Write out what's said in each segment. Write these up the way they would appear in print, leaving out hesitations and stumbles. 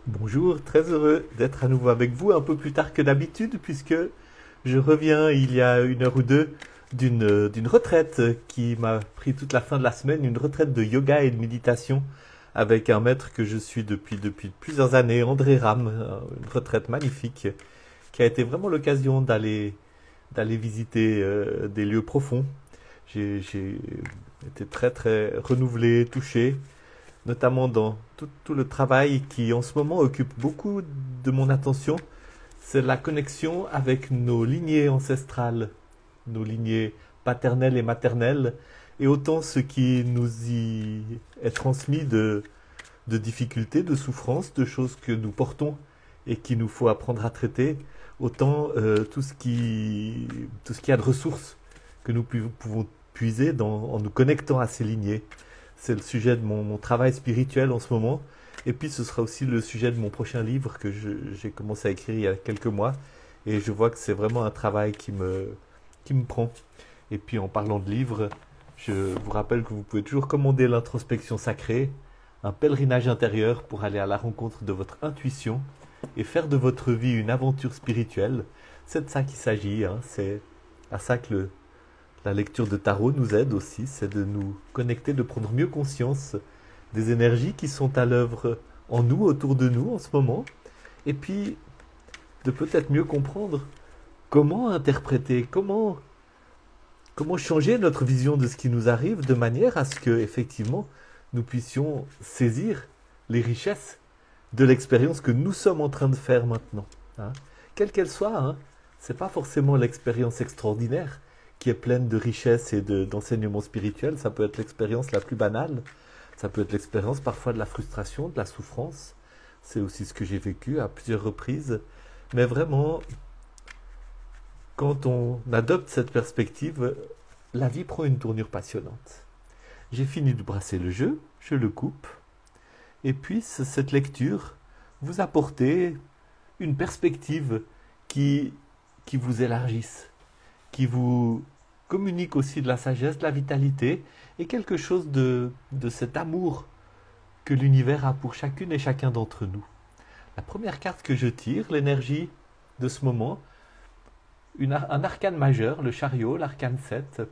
Bonjour, très heureux d'être à nouveau avec vous un peu plus tard que d'habitude puisque je reviens il y a une heure ou deux d'une retraite qui m'a pris toute la fin de la semaine, une retraite de yoga et de méditation avec un maître que je suis depuis plusieurs années, André Ram, une retraite magnifique qui a été vraiment l'occasion d'aller visiter des lieux profonds. J'ai été très renouvelé, touché, notamment dans tout le travail qui en ce moment occupe beaucoup de mon attention, c'est la connexion avec nos lignées ancestrales, nos lignées paternelles et maternelles, et autant ce qui nous y est transmis de difficultés, de souffrances, de choses que nous portons et qu'il nous faut apprendre à traiter, autant tout ce qui a de ressources que nous pouvons puiser en nous connectant à ces lignées. C'est le sujet de mon travail spirituel en ce moment. Et puis ce sera aussi le sujet de mon prochain livre que j'ai commencé à écrire il y a quelques mois. Et je vois que c'est vraiment un travail qui me prend. Et puis en parlant de livres, je vous rappelle que vous pouvez toujours commander l'introspection sacrée, un pèlerinage intérieur pour aller à la rencontre de votre intuition et faire de votre vie une aventure spirituelle. C'est de ça qu'il s'agit, hein. C'est à ça que la lecture de tarot nous aide aussi, c'est de nous connecter, de prendre mieux conscience des énergies qui sont à l'œuvre en nous, autour de nous en ce moment, et puis de peut-être mieux comprendre comment interpréter, comment changer notre vision de ce qui nous arrive de manière à ce que, effectivement, nous puissions saisir les richesses de l'expérience que nous sommes en train de faire maintenant, hein. Quelle qu'elle soit, hein, c'est pas forcément l'expérience extraordinaire qui est pleine de richesses et d'enseignements spirituels. Ça peut être l'expérience la plus banale, ça peut être l'expérience parfois de la frustration, de la souffrance. C'est aussi ce que j'ai vécu à plusieurs reprises. Mais vraiment, quand on adopte cette perspective, la vie prend une tournure passionnante. J'ai fini de brasser le jeu, je le coupe, et puis cette lecture vous apporter une perspective qui, qui vous élargisse, qui vous communique aussi de la sagesse, de la vitalité et quelque chose de cet amour que l'univers a pour chacune et chacun d'entre nous. La première carte que je tire, l'énergie de ce moment, un arcane majeur, le chariot, l'arcane 7,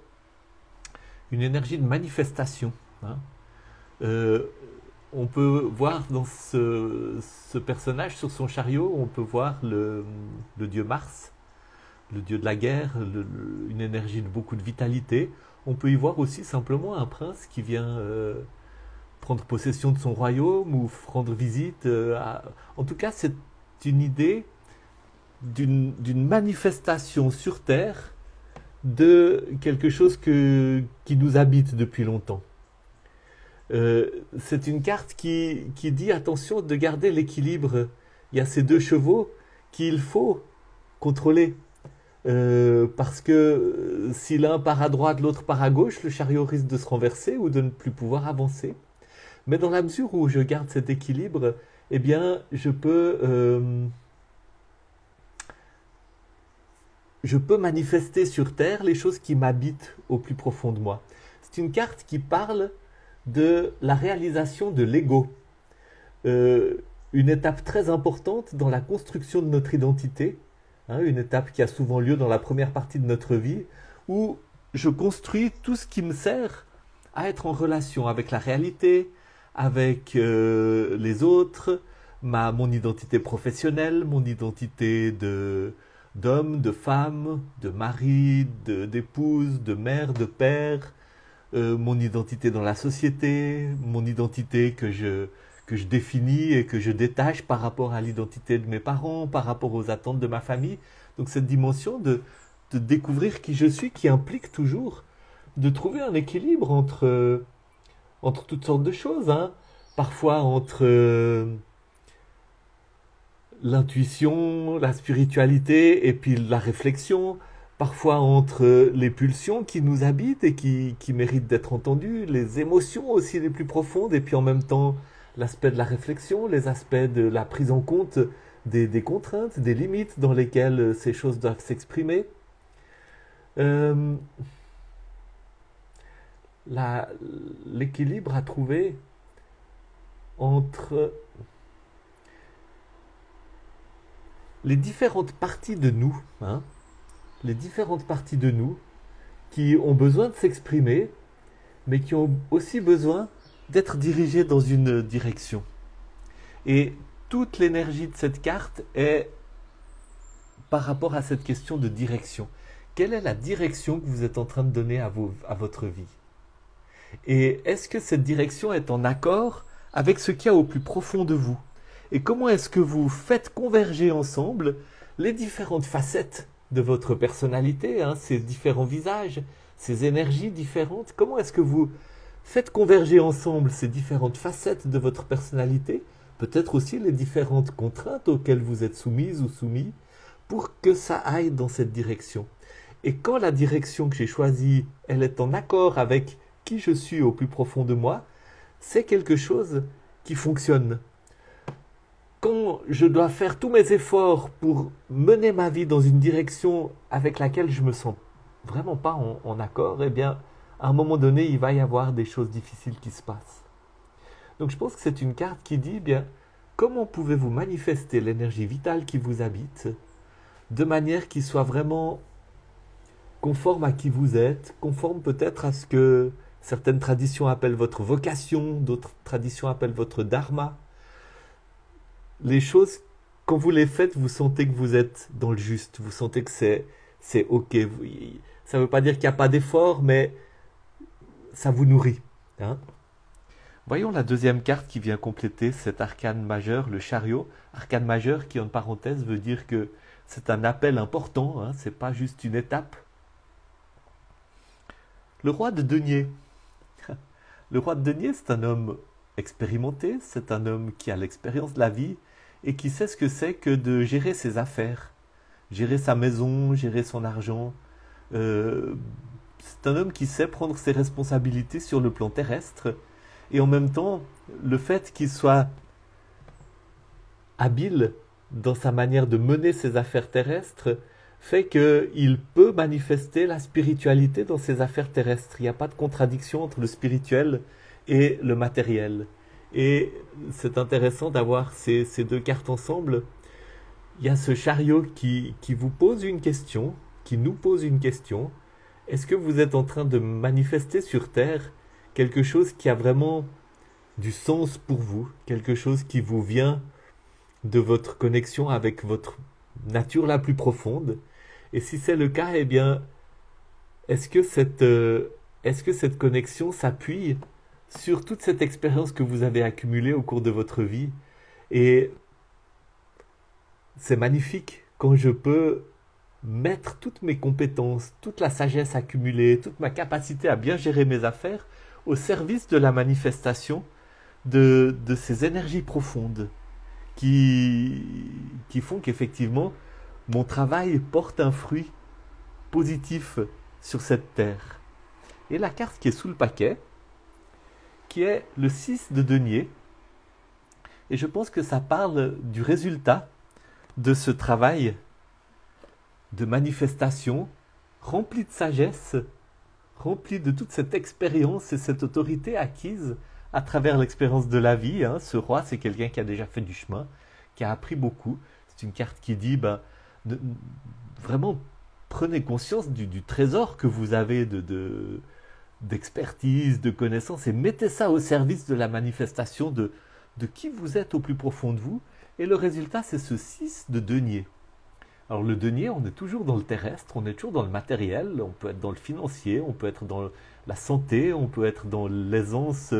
une énergie de manifestation, hein. Euh, on peut voir dans ce personnage, sur son chariot, on peut voir le dieu Mars, le dieu de la guerre, une énergie de beaucoup de vitalité. On peut y voir aussi simplement un prince qui vient prendre possession de son royaume ou rendre visite. En tout cas, c'est une idée d'une manifestation sur Terre de quelque chose qui nous habite depuis longtemps. C'est une carte qui dit attention de garder l'équilibre. Il y a ces deux chevaux qu'il faut contrôler. Parce que si l'un part à droite, l'autre part à gauche, le chariot risque de se renverser ou de ne plus pouvoir avancer. Mais dans la mesure où je garde cet équilibre, eh bien, je peux manifester sur Terre les choses qui m'habitent au plus profond de moi. C'est une carte qui parle de la réalisation de l'ego. Une étape très importante dans la construction de notre identité, hein, une étape qui a souvent lieu dans la première partie de notre vie, où je construis tout ce qui me sert à être en relation avec la réalité, avec les autres, mon identité professionnelle, mon identité d'homme, de femme, de mari, d'épouse, de mère, de père, mon identité dans la société, mon identité que je définis et que je détache par rapport à l'identité de mes parents, par rapport aux attentes de ma famille. Donc cette dimension de découvrir qui je suis, qui implique toujours de trouver un équilibre entre toutes sortes de choses, hein. Parfois entre l'intuition, la spiritualité et puis la réflexion, parfois entre les pulsions qui nous habitent et qui méritent d'être entendues, les émotions aussi les plus profondes, et puis en même temps l'aspect de la réflexion, les aspects de la prise en compte des contraintes, des limites dans lesquelles ces choses doivent s'exprimer. Euh, L'équilibre à trouver entre les différentes parties de nous, hein, les différentes parties de nous qui ont besoin de s'exprimer, mais qui ont aussi besoin d'être dirigées dans une direction. Et toute l'énergie de cette carte est par rapport à cette question de direction. Quelle est la direction que vous êtes en train de donner à votre vie? Et est-ce que cette direction est en accord avec ce qu'il y a au plus profond de vous? Et comment est-ce que vous faites converger ensemble les différentes facettes de votre personnalité, hein, ces différents visages, ces énergies différentes? Comment est-ce que vous faites converger ensemble ces différentes facettes de votre personnalité, peut-être aussi les différentes contraintes auxquelles vous êtes soumises ou soumis, pour que ça aille dans cette direction? Et quand la direction que j'ai choisie, elle est en accord avec qui je suis au plus profond de moi, c'est quelque chose qui fonctionne. Quand je dois faire tous mes efforts pour mener ma vie dans une direction avec laquelle je me sens vraiment pas en accord, eh bien, à un moment donné, il va y avoir des choses difficiles qui se passent. Donc je pense que c'est une carte qui dit, bien, comment pouvez-vous manifester l'énergie vitale qui vous habite de manière qui soit vraiment conforme à qui vous êtes, conforme peut-être à ce que certaines traditions appellent votre vocation, d'autres traditions appellent votre dharma. Les choses, quand vous les faites, vous sentez que vous êtes dans le juste, vous sentez que c'est ok. Ça ne veut pas dire qu'il n'y a pas d'effort, mais ça vous nourrit. Hein? Voyons la deuxième carte qui vient compléter cet arcane majeur, le chariot. Arcane majeur qui, en parenthèse, veut dire que c'est un appel important, hein, ce n'est pas juste une étape. Le roi de denier. Le roi de denier, c'est un homme expérimenté, c'est un homme qui a l'expérience de la vie et qui sait ce que c'est que de gérer ses affaires, gérer sa maison, gérer son argent. C'est un homme qui sait prendre ses responsabilités sur le plan terrestre et en même temps, le fait qu'il soit habile dans sa manière de mener ses affaires terrestres fait qu'il peut manifester la spiritualité dans ses affaires terrestres. Il n'y a pas de contradiction entre le spirituel et le matériel. Et c'est intéressant d'avoir ces deux cartes ensemble. Il y a ce chariot qui vous pose une question, qui nous pose une question. Est-ce que vous êtes en train de manifester sur Terre quelque chose qui a vraiment du sens pour vous, quelque chose qui vous vient de votre connexion avec votre nature la plus profonde? Et si c'est le cas, eh bien, est-ce que cette connexion s'appuie sur toute cette expérience que vous avez accumulée au cours de votre vie? Et c'est magnifique quand je peux mettre toutes mes compétences, toute la sagesse accumulée, toute ma capacité à bien gérer mes affaires au service de la manifestation de ces énergies profondes qui font qu'effectivement mon travail porte un fruit positif sur cette terre. Et la carte qui est sous le paquet, qui est le 6 de denier, et je pense que ça parle du résultat de ce travail de manifestation rempli de sagesse, rempli de toute cette expérience et cette autorité acquise à travers l'expérience de la vie. Hein. Ce roi, c'est quelqu'un qui a déjà fait du chemin, qui a appris beaucoup. C'est une carte qui dit, vraiment, prenez conscience du trésor que vous avez d'expertise, de connaissances, et mettez ça au service de la manifestation de qui vous êtes au plus profond de vous. Et le résultat, c'est ce 6 de denier. Alors le denier, on est toujours dans le terrestre, on est toujours dans le matériel, on peut être dans le financier, on peut être dans la santé, on peut être dans l'aisance,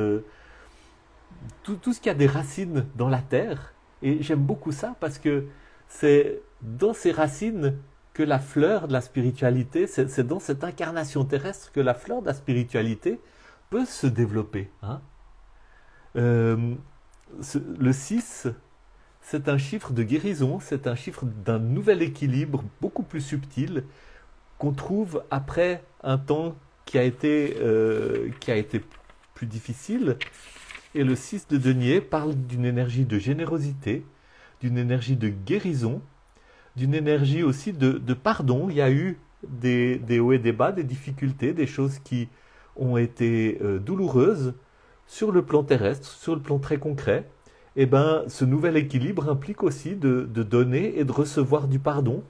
tout ce qui a des racines dans la terre. Et j'aime beaucoup ça parce que c'est dans ces racines que la fleur de la spiritualité, c'est dans cette incarnation terrestre que la fleur de la spiritualité peut se développer. Hein. Le 6, c'est un chiffre de guérison, c'est un chiffre d'un nouvel équilibre beaucoup plus subtil qu'on trouve après un temps qui a été plus difficile. Et le 6 de denier parle d'une énergie de générosité, d'une énergie de guérison, d'une énergie aussi de pardon. Il y a eu des hauts et des bas, des difficultés, des choses qui ont été douloureuses sur le plan terrestre, sur le plan très concret. eh ben, ce nouvel équilibre implique aussi de donner et de recevoir du pardon.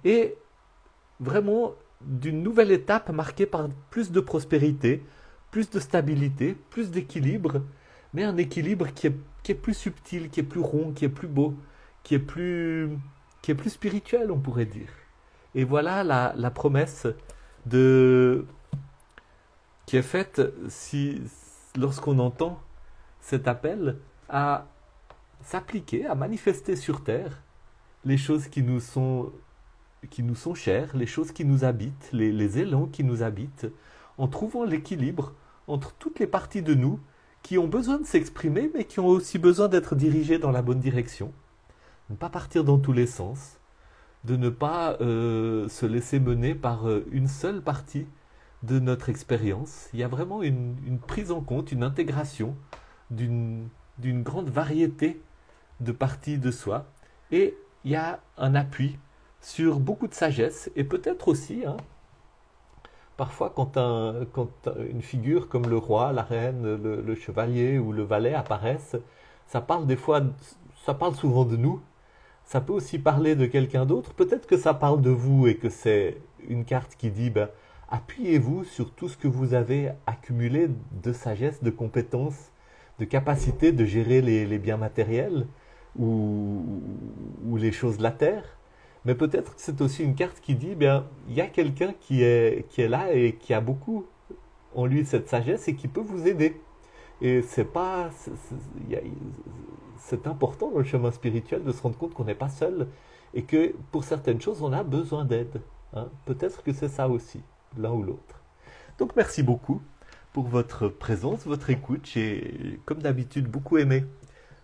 Et vraiment d'une nouvelle étape marquée par plus de prospérité, plus de stabilité, plus d'équilibre, mais un équilibre qui est plus subtil, qui est plus rond, qui est plus beau, qui est qui est plus spirituel, on pourrait dire. Et voilà la promesse de, qui est faite lorsqu'on entend cet appel à s'appliquer, à manifester sur terre les choses qui nous sont chères, les choses qui nous habitent, les élans qui nous habitent, en trouvant l'équilibre entre toutes les parties de nous qui ont besoin de s'exprimer, mais qui ont aussi besoin d'être dirigées dans la bonne direction. De ne pas partir dans tous les sens, de ne pas se laisser mener par une seule partie de notre expérience. Il y a vraiment une prise en compte, une intégration d'une grande variété de parties de soi. Et il y a un appui sur beaucoup de sagesse et peut-être aussi, hein, parfois quand une figure comme le roi, la reine, le chevalier ou le valet apparaissent, ça parle des fois, ça parle souvent de nous, ça peut aussi parler de quelqu'un d'autre, peut-être que ça parle de vous et que c'est une carte qui dit, ben, appuyez-vous sur tout ce que vous avez accumulé de sagesse, de compétences, de capacité de gérer les biens matériels ou les choses de la terre. Mais peut-être que c'est aussi une carte qui dit, bien, il y a quelqu'un qui est là et qui a beaucoup en lui cette sagesse et qui peut vous aider. Et c'est important dans le chemin spirituel de se rendre compte qu'on n'est pas seul et que pour certaines choses, on a besoin d'aide. Hein. Peut-être que c'est ça aussi, l'un ou l'autre. Donc merci beaucoup pour votre présence, votre écoute. J'ai, comme d'habitude, beaucoup aimé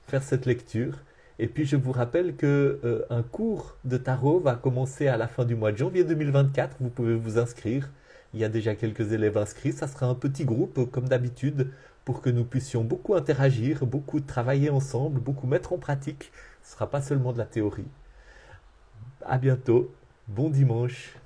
faire cette lecture. Et puis je vous rappelle que un cours de tarot va commencer à la fin du mois de janvier 2024. Vous pouvez vous inscrire. Il y a déjà quelques élèves inscrits. Ça sera un petit groupe, comme d'habitude, pour que nous puissions beaucoup interagir, beaucoup travailler ensemble, beaucoup mettre en pratique. Ce ne sera pas seulement de la théorie. À bientôt. Bon dimanche.